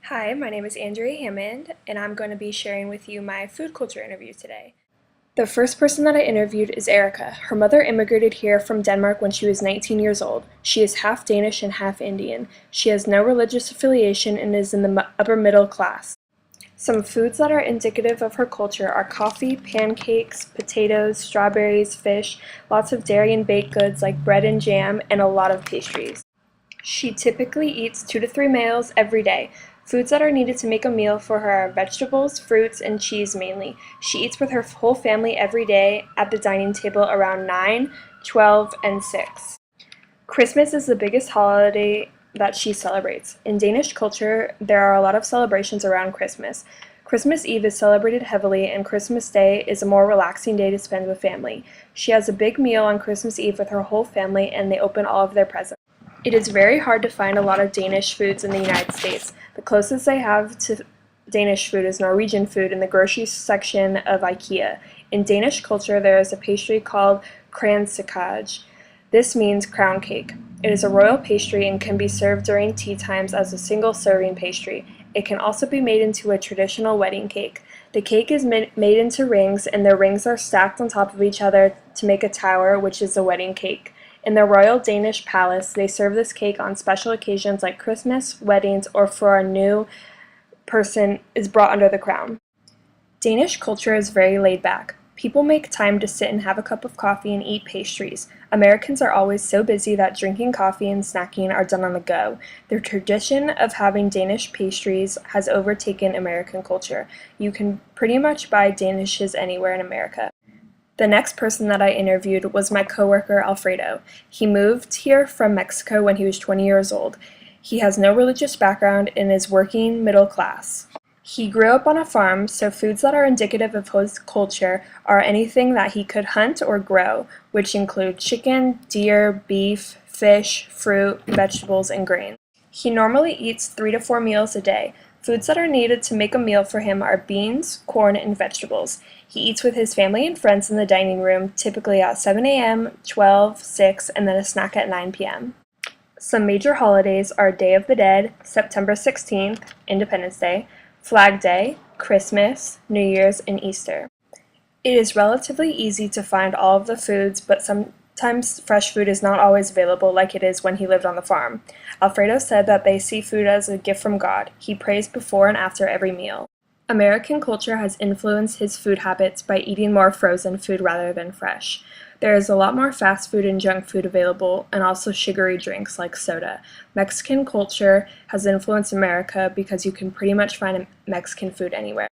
Hi, my name is Andrea Hammond, and I'm going to be sharing with you my food culture interview today. The first person that I interviewed is Erica. Her mother immigrated here from Denmark when she was 19 years old. She is half Danish and half Indian. She has no religious affiliation and is in the upper middle class. Some foods that are indicative of her culture are coffee, pancakes, potatoes, strawberries, fish, lots of dairy and baked goods like bread and jam, and a lot of pastries. She typically eats 2 to 3 meals every day. Foods that are needed to make a meal for her are vegetables, fruits, and cheese mainly. She eats with her whole family every day at the dining table around 9, 12, and 6. Christmas is the biggest holiday that she celebrates. In Danish culture, there are a lot of celebrations around Christmas. Christmas Eve is celebrated heavily, and Christmas Day is a more relaxing day to spend with family. She has a big meal on Christmas Eve with her whole family, and they open all of their presents. It is very hard to find a lot of Danish foods in the United States. The closest I have to Danish food is Norwegian food in the grocery section of IKEA. In Danish culture, there is a pastry called kransekage. This means crown cake. It is a royal pastry and can be served during tea times as a single serving pastry. It can also be made into a traditional wedding cake. The cake is made into rings, and the rings are stacked on top of each other to make a tower, which is a wedding cake. In the Royal Danish Palace, they serve this cake on special occasions like Christmas, weddings, or for a new person is brought under the crown. Danish culture is very laid back. People make time to sit and have a cup of coffee and eat pastries. Americans are always so busy that drinking coffee and snacking are done on the go. The tradition of having Danish pastries has overtaken American culture. You can pretty much buy Danishes anywhere in America. The next person that I interviewed was my coworker Alfredo. He moved here from Mexico when he was 20 years old. He has no religious background and is working middle class. He grew up on a farm, so foods that are indicative of his culture are anything that he could hunt or grow, which include chicken, deer, beef, fish, fruit, vegetables, and grains. He normally eats 3 to 4 meals a day. Foods that are needed to make a meal for him are beans, corn, and vegetables. He eats with his family and friends in the dining room, typically at 7 a.m., 12, 6, and then a snack at 9 p.m. Some major holidays are Day of the Dead, September 16th, Independence Day, Flag Day, Christmas, New Year's, and Easter. It is relatively easy to find all of the foods, but sometimes fresh food is not always available like it is when he lived on the farm. Alfredo said that they see food as a gift from God. He prays before and after every meal. American culture has influenced his food habits by eating more frozen food rather than fresh. There is a lot more fast food and junk food available, and also sugary drinks like soda. Mexican culture has influenced America because you can pretty much find Mexican food anywhere.